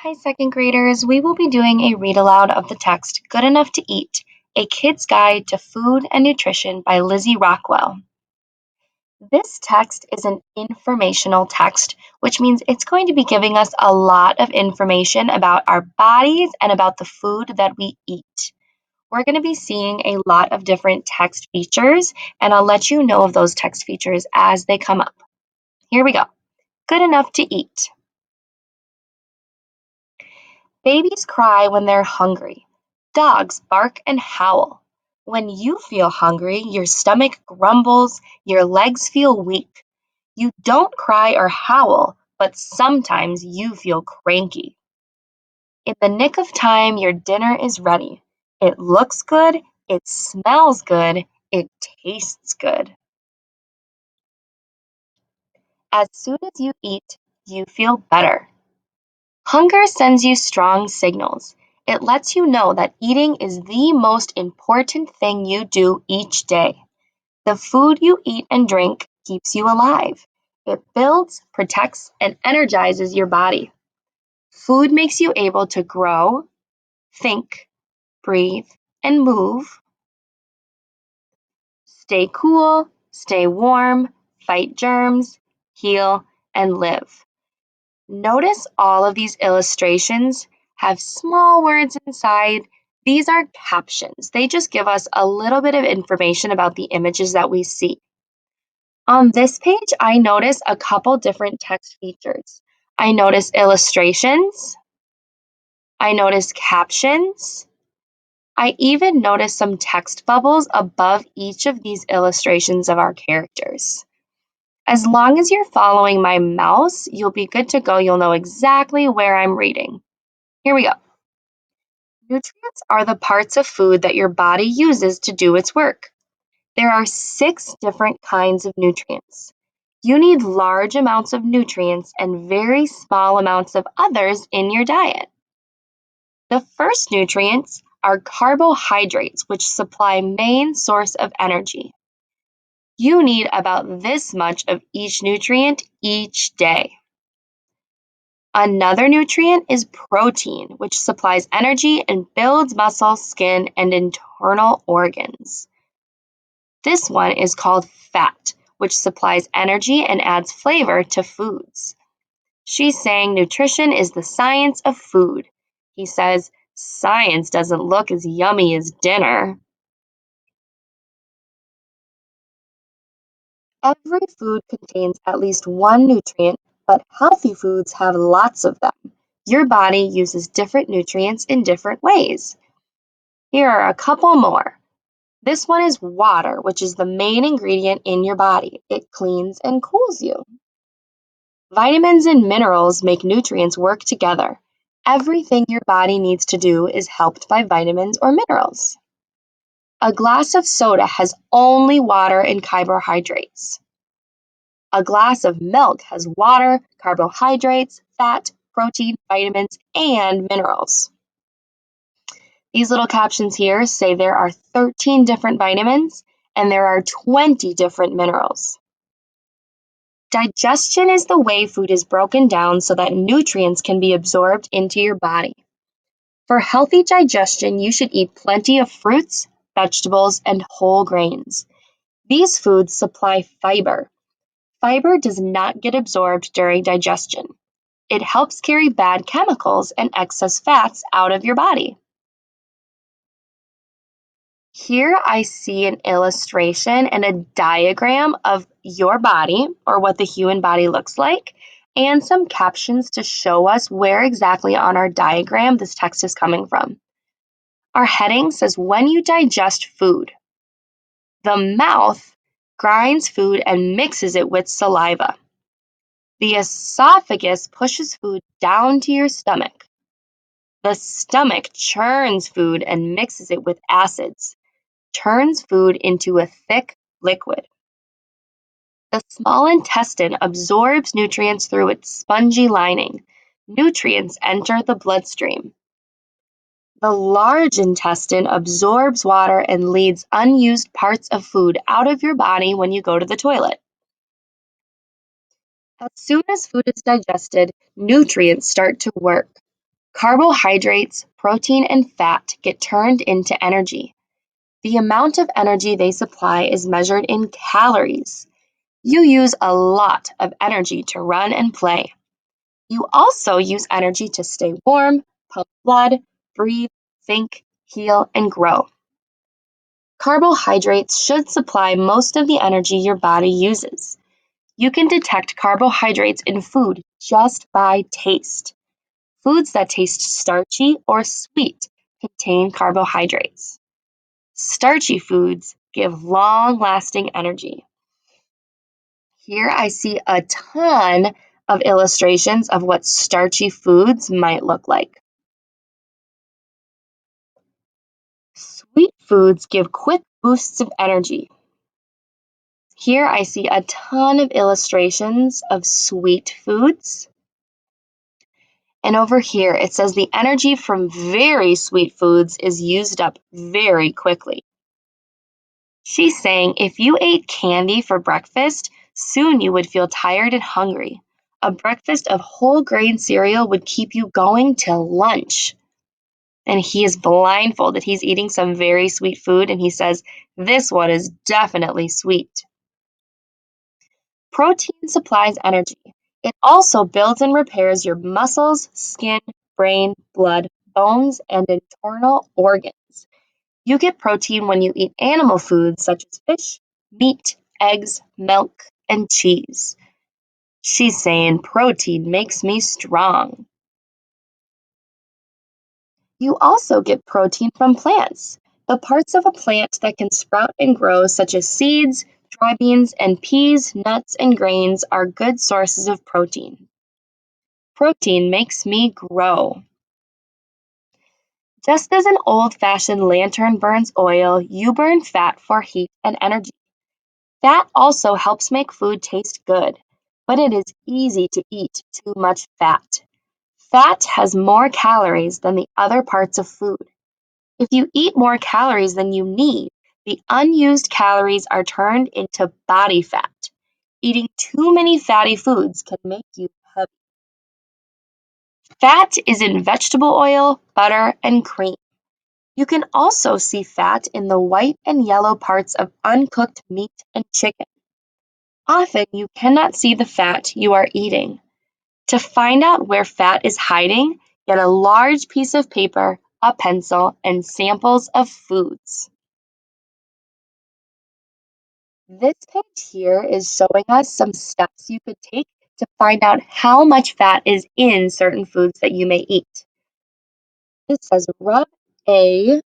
Hi, second graders. We will be doing a read aloud of the text Good Enough to Eat, A Kid's Guide to Food and Nutrition by Lizzy Rockwell. This text is an informational text, which means it's going to be giving us a lot of information about our bodies and about the food that we eat. We're going to be seeing a lot of different text features, and I'll let you know of those text features as they come up. Here we go. Good enough to eat. Babies cry when they're hungry. Dogs bark and howl. When you feel hungry, your stomach grumbles, your legs feel weak. You don't cry or howl, but sometimes you feel cranky. In the nick of time, your dinner is ready. It looks good, it smells good, it tastes good. As soon as you eat, you feel better. Hunger sends you strong signals. It lets you know that eating is the most important thing you do each day. The food you eat and drink keeps you alive. It builds, protects, and energizes your body. Food makes you able to grow, think, breathe, and move. Stay cool, stay warm, fight germs, heal, and live. Notice all of these illustrations have small words inside. These are captions. They just give us a little bit of information about the images that we see. On this page, I notice a couple different text features. I notice illustrations. I notice captions. I even notice some text bubbles above each of these illustrations of our characters. As long as you're following my mouse, you'll be good to go. You'll know exactly where I'm reading. Here we go. Nutrients are the parts of food that your body uses to do its work. There are 6 different kinds of nutrients. You need large amounts of nutrients and very small amounts of others in your diet. The first nutrients are carbohydrates, which supply main source of energy. You need about this much of each nutrient each day. Another nutrient is protein, which supplies energy and builds muscle, skin, and internal organs. This one is called fat, which supplies energy and adds flavor to foods. She's saying nutrition is the science of food. He says, science doesn't look as yummy as dinner. Every food contains at least one nutrient, but healthy foods have lots of them. Your body uses different nutrients in different ways. Here are a couple more. This one is water, which is the main ingredient in your body. It cleans and cools you. Vitamins and minerals make nutrients work together. Everything your body needs to do is helped by vitamins or minerals. A glass of soda has only water and carbohydrates. A glass of milk has water, carbohydrates, fat, protein, vitamins, and minerals. These little captions here say there are 13 different vitamins and there are 20 different minerals. Digestion is the way food is broken down so that nutrients can be absorbed into your body. For healthy digestion, you should eat plenty of fruits, vegetables, and whole grains. These foods supply fiber. Fiber does not get absorbed during digestion. It helps carry bad chemicals and excess fats out of your body. Here I see an illustration and a diagram of your body, or what the human body looks like, and some captions to show us where exactly on our diagram this text is coming from. Our heading says, when you digest food. The mouth grinds food and mixes it with saliva. The esophagus pushes food down to your stomach. The stomach churns food and mixes it with acids, turns food into a thick liquid. The small intestine absorbs nutrients through its spongy lining. Nutrients enter the bloodstream. The large intestine absorbs water and leads unused parts of food out of your body when you go to the toilet. As soon as food is digested, nutrients start to work. Carbohydrates, protein, and fat get turned into energy. The amount of energy they supply is measured in calories. You use a lot of energy to run and play. You also use energy to stay warm, pump blood, breathe, think, heal, and grow. Carbohydrates should supply most of the energy your body uses. You can detect carbohydrates in food just by taste. Foods that taste starchy or sweet contain carbohydrates. Starchy foods give long-lasting energy. Here I see a ton of illustrations of what starchy foods might look like. Sweet foods give quick boosts of energy. Here I see a ton of illustrations of sweet foods. And over here it says the energy from very sweet foods is used up very quickly. She's saying if you ate candy for breakfast, soon you would feel tired and hungry. A breakfast of whole grain cereal would keep you going till lunch. And he is blindfolded. He's eating some very sweet food, and he says, "This one is definitely sweet." Protein supplies energy. It also builds and repairs your muscles, skin, brain, blood, bones, and internal organs. You get protein when you eat animal foods such as fish, meat, eggs, milk, and cheese. She's saying protein makes me strong. You also get protein from plants. The parts of a plant that can sprout and grow, such as seeds, dry beans, and peas, nuts, and grains, are good sources of protein. Protein makes me grow. Just as an old-fashioned lantern burns oil, you burn fat for heat and energy. Fat also helps make food taste good, but it is easy to eat too much fat. Fat has more calories than the other parts of food. If you eat more calories than you need, the unused calories are turned into body fat. Eating too many fatty foods can make you heavy. Fat is in vegetable oil, butter, and cream. You can also see fat in the white and yellow parts of uncooked meat and chicken. Often you cannot see the fat you are eating. To find out where fat is hiding, get a large piece of paper, a pencil, and samples of foods. This page here is showing us some steps you could take to find out how much fat is in certain foods that you may eat. It says rub a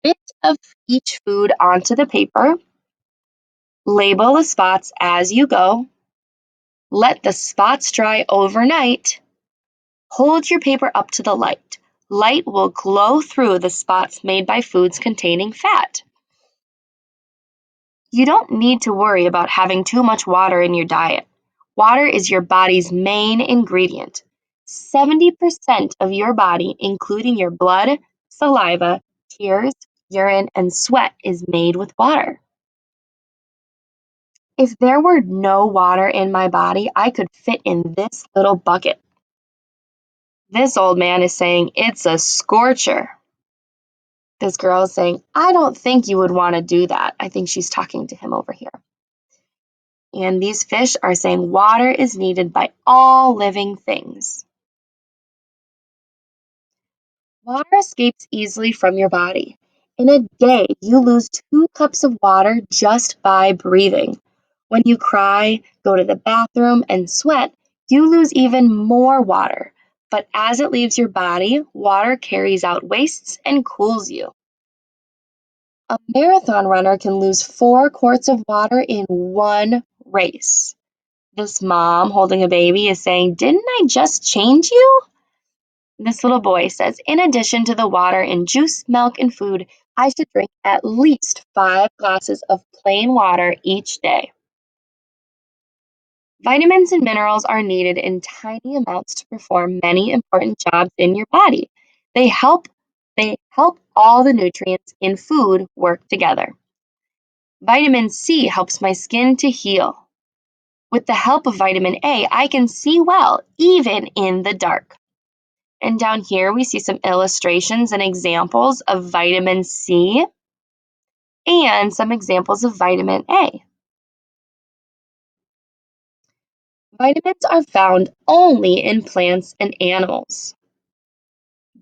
bit of each food onto the paper, label the spots as you go, let the spots dry overnight, hold your paper up to the light. Light will glow through the spots made by foods containing fat. You don't need to worry about having too much water in your diet. Water is your body's main ingredient. 70% of your body, including your blood, saliva, tears, urine, and sweat, is made with water. If there were no water in my body, I could fit in this little bucket. This old man is saying it's a scorcher. This girl is saying, I don't think you would want to do that. I think she's talking to him over here. And these fish are saying water is needed by all living things. Water escapes easily from your body. In a day, you lose 2 cups of water just by breathing. When you cry, go to the bathroom, and sweat, you lose even more water. But as it leaves your body, water carries out wastes and cools you. A marathon runner can lose 4 quarts of water in one race. This mom holding a baby is saying, "Didn't I just change you?" This little boy says, "In addition to the water in juice, milk, and food, I should drink at least 5 glasses of plain water each day." Vitamins and minerals are needed in tiny amounts to perform many important jobs in your body. They help all the nutrients in food work together. Vitamin C helps my skin to heal. With the help of vitamin A, I can see well, even in the dark. And down here, we see some illustrations and examples of vitamin C and some examples of vitamin A. Vitamins are found only in plants and animals.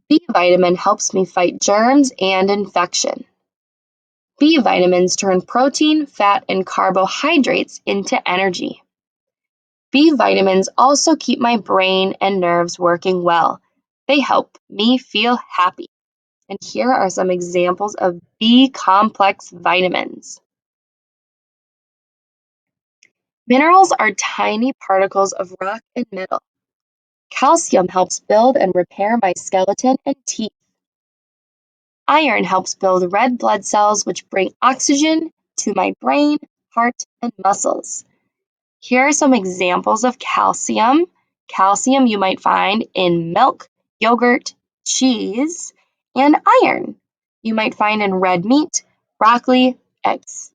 B vitamin helps me fight germs and infection. B vitamins turn protein, fat, and carbohydrates into energy. B vitamins also keep my brain and nerves working well. They help me feel happy. And here are some examples of B complex vitamins. Minerals are tiny particles of rock and metal. Calcium helps build and repair my skeleton and teeth. Iron helps build red blood cells, which bring oxygen to my brain, heart, and muscles. Here are some examples of calcium. Calcium you might find in milk, yogurt, cheese, and iron you might find in red meat, broccoli, eggs.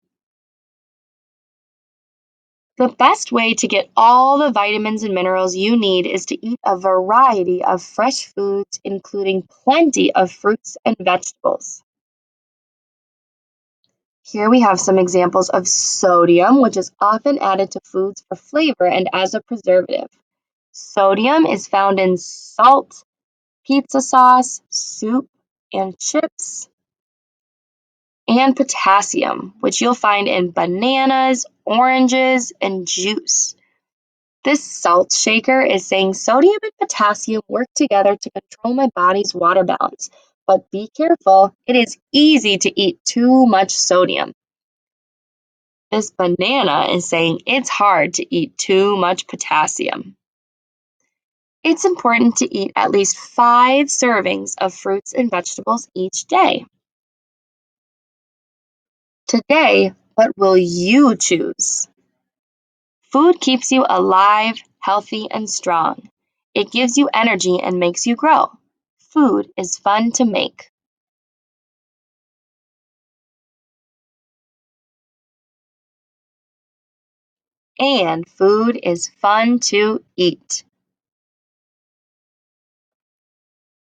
The best way to get all the vitamins and minerals you need is to eat a variety of fresh foods, including plenty of fruits and vegetables. Here we have some examples of sodium, which is often added to foods for flavor and as a preservative. Sodium is found in salt, pizza sauce, soup, and chips. And potassium, which you'll find in bananas, oranges, and juice. This salt shaker is saying sodium and potassium work together to control my body's water balance. But be careful, it is easy to eat too much sodium. This banana is saying it's hard to eat too much potassium. It's important to eat at least 5 servings of fruits and vegetables each day. Today, what will you choose? Food keeps you alive, healthy, and strong. It gives you energy and makes you grow. Food is fun to make. And food is fun to eat.